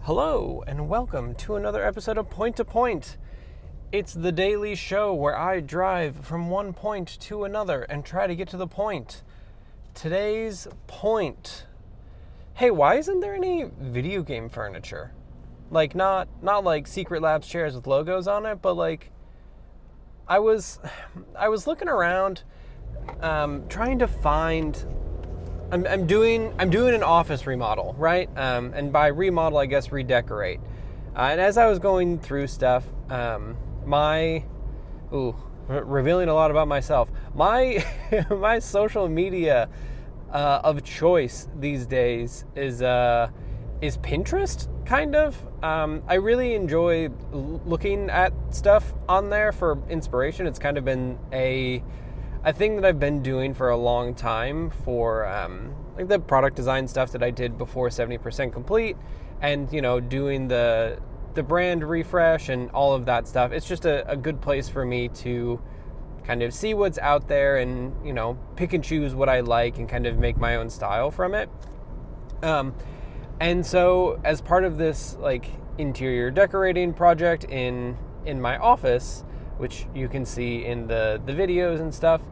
Hello, and welcome to another episode of Point to Point. It's the daily show where I drive from one point to another and try to get to the point. Today's point. Hey, why isn't there any video game furniture? Like, not like Secret Labs chairs with logos on it, but like, I was looking around, trying to find. I'm doing an office remodel, right? And by remodel, I guess redecorate. And as I was going through stuff, revealing a lot about myself. My my social media of choice these days is Pinterest, kind of. I really enjoy looking at stuff on there for inspiration. It's kind of been a thing that I've been doing for a long time for like the product design stuff that I did before 70% complete, and doing the brand refresh and all of that stuff. It's just a good place for me to kind of see what's out there and pick and choose what I like and kind of make my own style from it. And so as part of this like interior decorating project in my office, which you can see in the videos and stuff,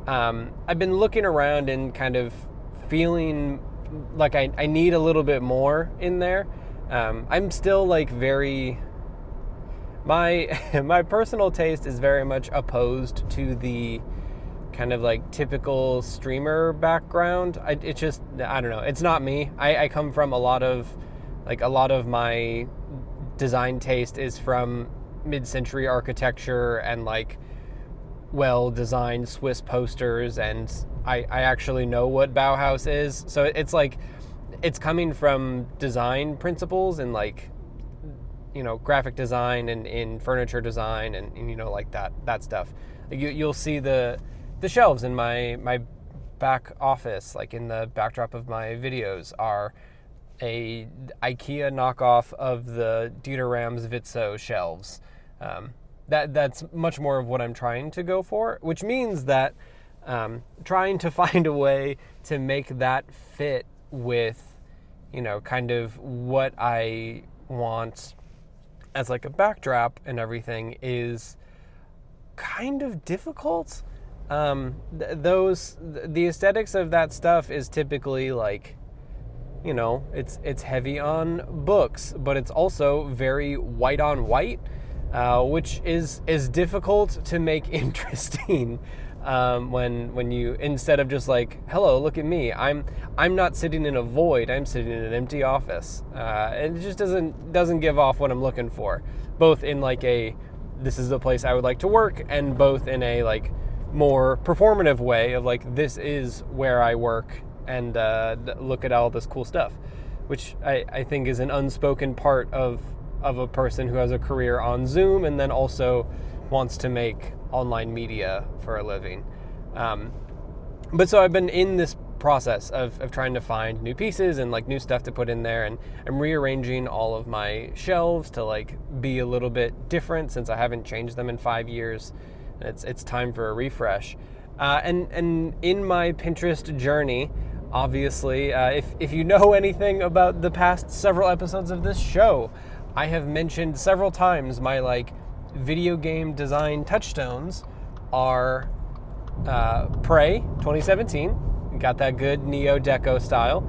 I've been looking around and kind of feeling like I need a little bit more in there. I'm still like my personal taste is very much opposed to the kind of like typical streamer background. I don't know. It's not me. I come from a lot of my design taste is from mid-century architecture and like well-designed Swiss posters, and I actually know what Bauhaus is. So it's like it's coming from design principles and like graphic design and in furniture design and like that stuff. You'll see the shelves in my back office, like in the backdrop of my videos, are a IKEA knockoff of the Dieter Rams Witzo shelves. That's much more of what I'm trying to go for, which means that trying to find a way to make that fit with kind of what I want as like a backdrop and everything is kind of difficult. The aesthetics of that stuff is typically like it's heavy on books, but it's also very white on white, which is difficult to make interesting when you, instead of just like, hello, look at me, I'm not sitting in a void, I'm sitting in an empty office. It just doesn't give off what I'm looking for, both in like this is the place I would like to work, and both in a like more performative way of like, this is where I work, and look at all this cool stuff, which I think is an unspoken part of a person who has a career on Zoom and then also wants to make online media for a living. But so I've been in this process of trying to find new pieces and like new stuff to put in there, and I'm rearranging all of my shelves to like be a little bit different since I haven't changed them in 5 years. It's time for a refresh. And in my Pinterest journey, obviously, if you know anything about the past several episodes of this show, I have mentioned several times my like video game design touchstones are Prey 2017, got that good neo-deco style.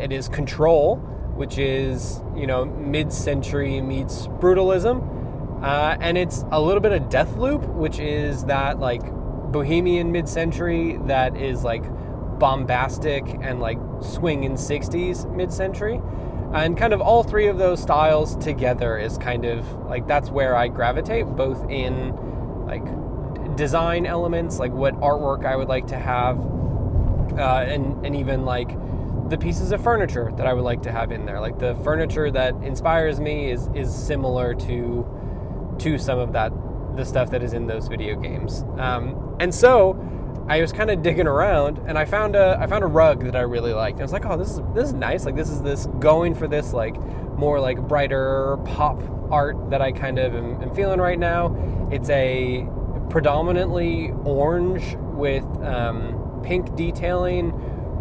It is Control, which is mid-century meets brutalism. And it's a little bit of Deathloop, which is that like bohemian mid-century that is like bombastic and like swinging 60s mid-century. And kind of all three of those styles together is kind of like, that's where I gravitate, both in like design elements, like what artwork I would like to have, and even like the pieces of furniture that I would like to have in there. Like the furniture that inspires me is similar to some of the stuff that is in those video games. And so I was kind of digging around, and I found a rug that I really liked. And I was like, oh, this is nice. Like this is going for this like more like brighter pop art that I kind of am feeling right now. It's a predominantly orange with pink detailing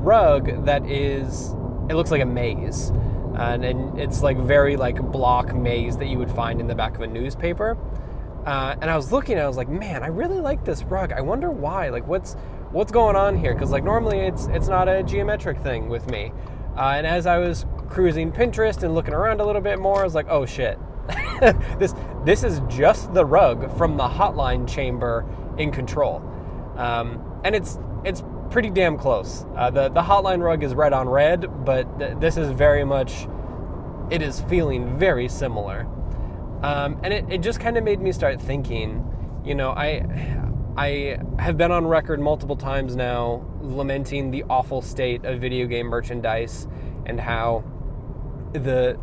rug that is, it looks like a maze. and it's like very like block maze that you would find in the back of a newspaper. And I was looking, and I was like, man, I really like this rug. I wonder why. Like, what's going on here? Because like normally it's not a geometric thing with me. And as I was cruising Pinterest and looking around a little bit more, I was like, oh shit, this is just the rug from the hotline chamber in Control, and it's pretty damn close. The hotline rug is red on red, but this is very much, it is feeling very similar. And it just kind of made me start thinking, you know, I have been on record multiple times now lamenting the awful state of video game merchandise and how the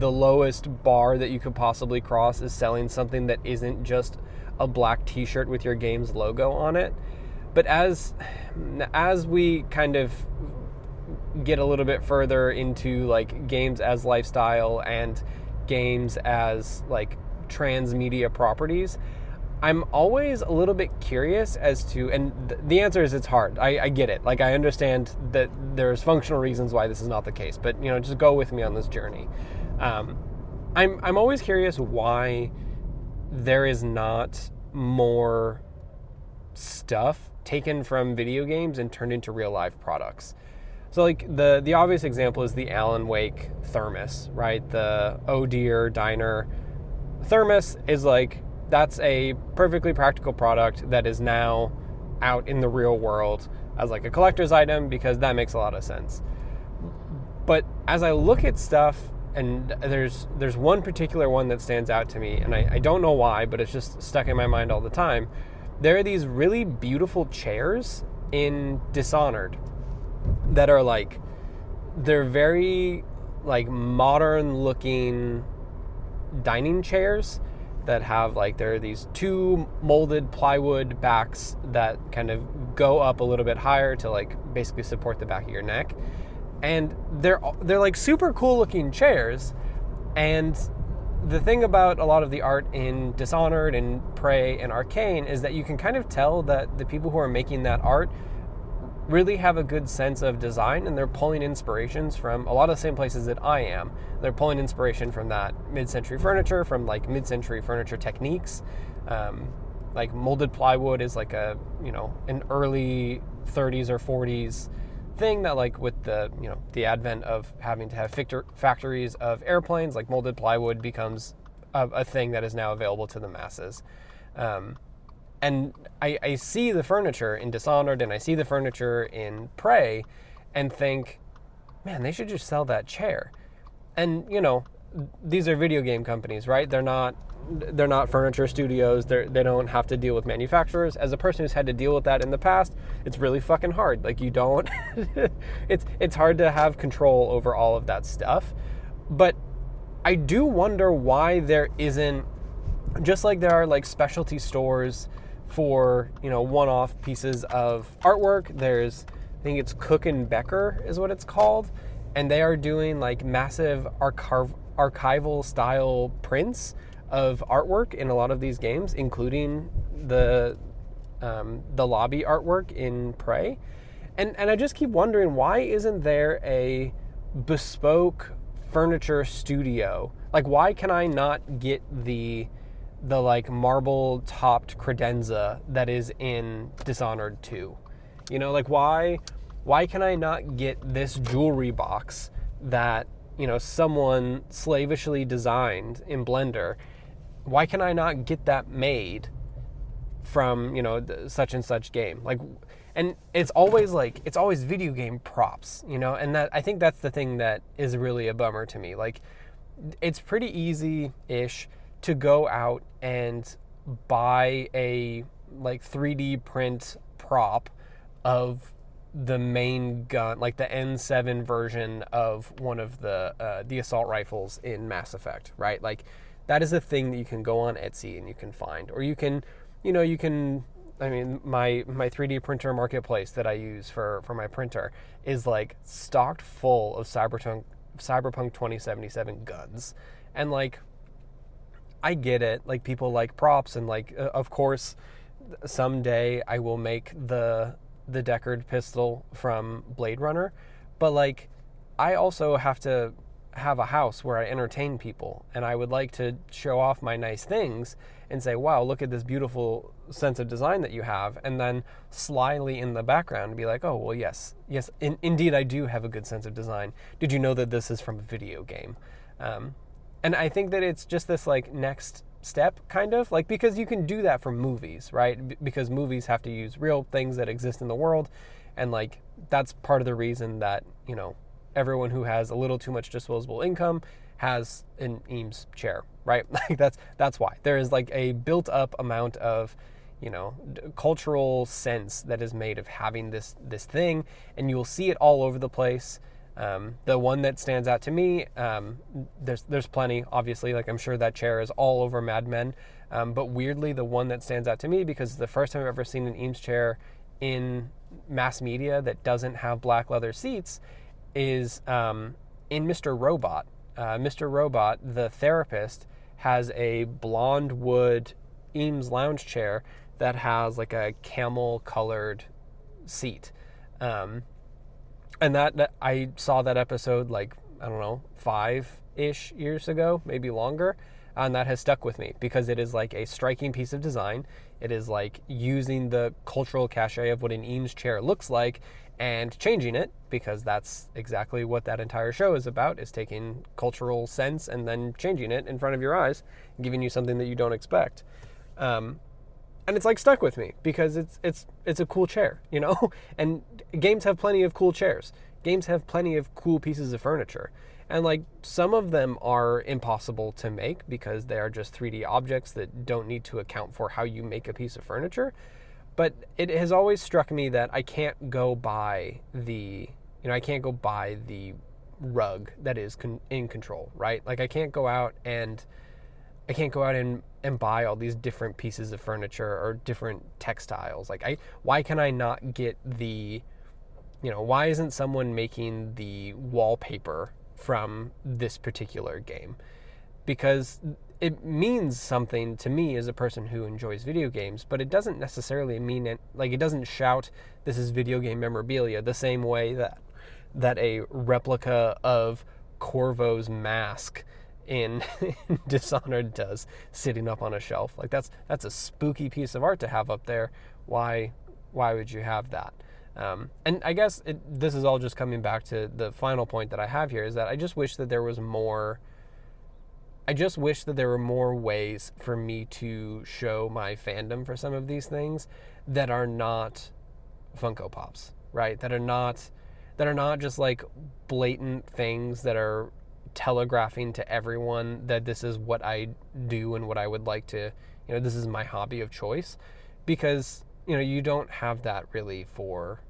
lowest bar that you could possibly cross is selling something that isn't just a black t-shirt with your game's logo on it. But as we kind of get a little bit further into like games as lifestyle and games as like transmedia properties, I'm always a little bit curious as to, and the answer is it's hard. I get it. Like, I understand that there's functional reasons why this is not the case, but you know, just go with me on this journey. I'm always curious why there is not more stuff taken from video games and turned into real life products. So like the obvious example is the Alan Wake thermos, right? The Oh Dear Diner thermos is like, that's a perfectly practical product that is now out in the real world as like a collector's item, because that makes a lot of sense. But as I look at stuff, and there's one particular one that stands out to me, and I don't know why, but it's just stuck in my mind all the time. There are these really beautiful chairs in Dishonored that are like, they're very like modern looking dining chairs that have like, there are these two molded plywood backs that kind of go up a little bit higher to like basically support the back of your neck. And they're like super cool looking chairs. And the thing about a lot of the art in Dishonored and Prey and Arcane is that you can kind of tell that the people who are making that art really have a good sense of design, and they're pulling inspirations from a lot of the same places that I am. They're pulling inspiration from that mid-century furniture, from like mid-century furniture techniques. Like molded plywood is like a, you know, an early 30s or 40s thing that, like, with the, you know, the advent of having to have factories of airplanes, like molded plywood becomes a thing that is now available to the masses. And I see the furniture in Dishonored and I see the furniture in Prey and think, man, they should just sell that chair. And, you know, these are video game companies, right? They're not furniture studios. They don't have to deal with manufacturers. As a person who's had to deal with that in the past, it's really fucking hard. Like, you don't, it's hard to have control over all of that stuff. But I do wonder why there isn't, just like there are like specialty stores for, you know, one-off pieces of artwork. There's, I think it's Cook and Becker is what it's called. And they are doing like massive archival style prints of artwork in a lot of these games, including the lobby artwork in Prey. And I just keep wondering, why isn't there a bespoke furniture studio? Like, why can I not get the like marble topped credenza that is in Dishonored 2? You know, like, why can I not get this jewelry box that, you know, someone slavishly designed in Blender? Why can I not get that made from, you know, such and such game? Like, and it's always video game props, you know, and that, I think that's the thing that is really a bummer to me. Like, it's pretty easy-ish to go out and buy a like 3D print prop of the main gun, like the N7 version of one of the assault rifles in Mass Effect, right? Like, that is a thing that you can go on Etsy and you can find, or you can, I mean, my 3D printer marketplace that I use for my printer is like stocked full of Cyberpunk 2077 guns. And like, I get it, like, people like props, and like, of course, someday I will make the Deckard pistol from Blade Runner, but like, I also have to have a house where I entertain people, and I would like to show off my nice things and say, wow, look at this beautiful sense of design that you have, and then slyly in the background be like, oh, well, yes, indeed I do have a good sense of design. Did you know that this is from a video game? And I think that it's just this like next step, kind of like, because you can do that for movies, right? Because movies have to use real things that exist in the world, and like that's part of the reason that, you know, everyone who has a little too much disposable income has an Eames chair, right? Like that's why there is like a built up amount of, you know, cultural sense that is made of having this thing, and you will see it all over the place. The one that stands out to me, there's plenty, obviously, like I'm sure that chair is all over Mad Men, but weirdly the one that stands out to me, because the first time I've ever seen an Eames chair in mass media that doesn't have black leather seats is in Mr. Robot. Mr. Robot, the therapist, has a blonde wood Eames lounge chair that has like a camel colored seat. And that I saw that episode like, I don't know, 5-ish years ago, maybe longer. And that has stuck with me because it is like a striking piece of design. It is like using the cultural cachet of what an Eames chair looks like and changing it, because that's exactly what that entire show is about, is taking cultural sense and then changing it in front of your eyes, giving you something that you don't expect. And it's like stuck with me because it's a cool chair, you know? And games have plenty of cool chairs. Games have plenty of cool pieces of furniture. And like some of them are impossible to make because they are just 3D objects that don't need to account for how you make a piece of furniture. But it has always struck me that I can't go buy the rug that is in control, right? Like I can't go out and buy all these different pieces of furniture or different textiles. Like why can I not get why isn't someone making the wallpaper from this particular game? Because it means something to me as a person who enjoys video games, but it doesn't necessarily mean it, like it doesn't shout, this is video game memorabilia, the same way that a replica of Corvo's mask in Dishonored does, sitting up on a shelf. Like that's a spooky piece of art to have up there. Why would you have that? And I guess this is all just coming back to the final point that I have here, is that I just wish that there was more. I just wish that there were more ways for me to show my fandom for some of these things that are not Funko Pops, right? That are not just like blatant things that are telegraphing to everyone that this is what I do and what I would like to, this is my hobby of choice. Because, you don't have that really for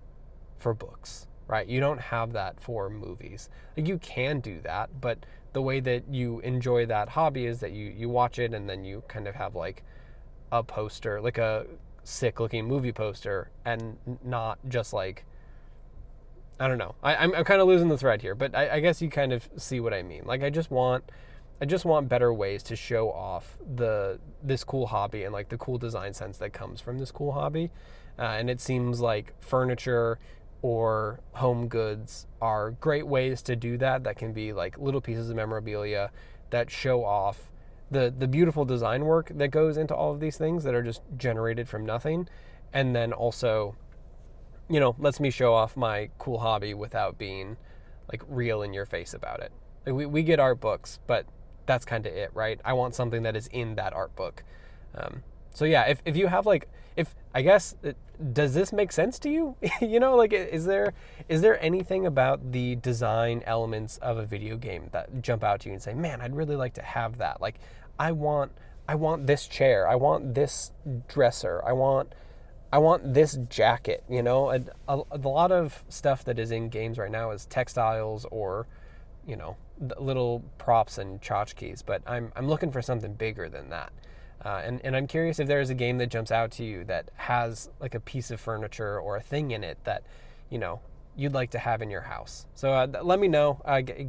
books, right? You don't have that for movies. Like you can do that, but the way that you enjoy that hobby is that you watch it and then you kind of have like a poster, like a sick looking movie poster, and not just like, I don't know. I'm kind of losing the thread here, but I guess you kind of see what I mean. Like I just want better ways to show off this cool hobby and like the cool design sense that comes from this cool hobby. And it seems like furniture or home goods are great ways to do that. That can be like little pieces of memorabilia that show off the beautiful design work that goes into all of these things that are just generated from nothing. And then also, lets me show off my cool hobby without being like real in your face about it. Like we get art books, but that's kind of it, right? I want something that is in that art book. So yeah, if you have like, does this make sense to you? Like is there anything about the design elements of a video game that jump out to you and say, man, I'd really like to have that. Like I want this chair. I want this dresser. I want this jacket. A lot of stuff that is in games right now is textiles or, little props and tchotchkes, but I'm looking for something bigger than that. And I'm curious if there is a game that jumps out to you that has like a piece of furniture or a thing in it that, you'd like to have in your house. So let me know,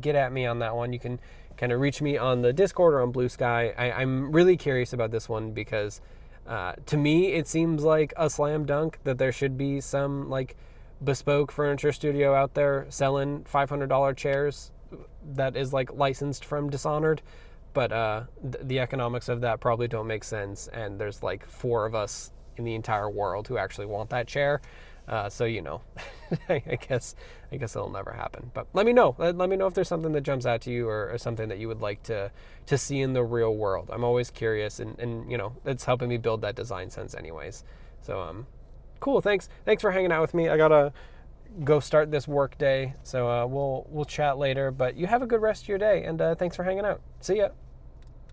get at me on that one. You can kind of reach me on the Discord or on Blue Sky. I'm really curious about this one because to me, it seems like a slam dunk that there should be some like bespoke furniture studio out there selling $500 chairs that is like licensed from Dishonored, but the economics of that probably don't make sense, and there's like 4 of us in the entire world who actually want that chair. So I guess it'll never happen. But let me know. Let me know if there's something that jumps out to you, or something that you would like to see in the real world. I'm always curious, and it's helping me build that design sense anyways. So cool. Thanks for hanging out with me. I gotta go start this work day. So we'll chat later. But you have a good rest of your day, and thanks for hanging out. See ya.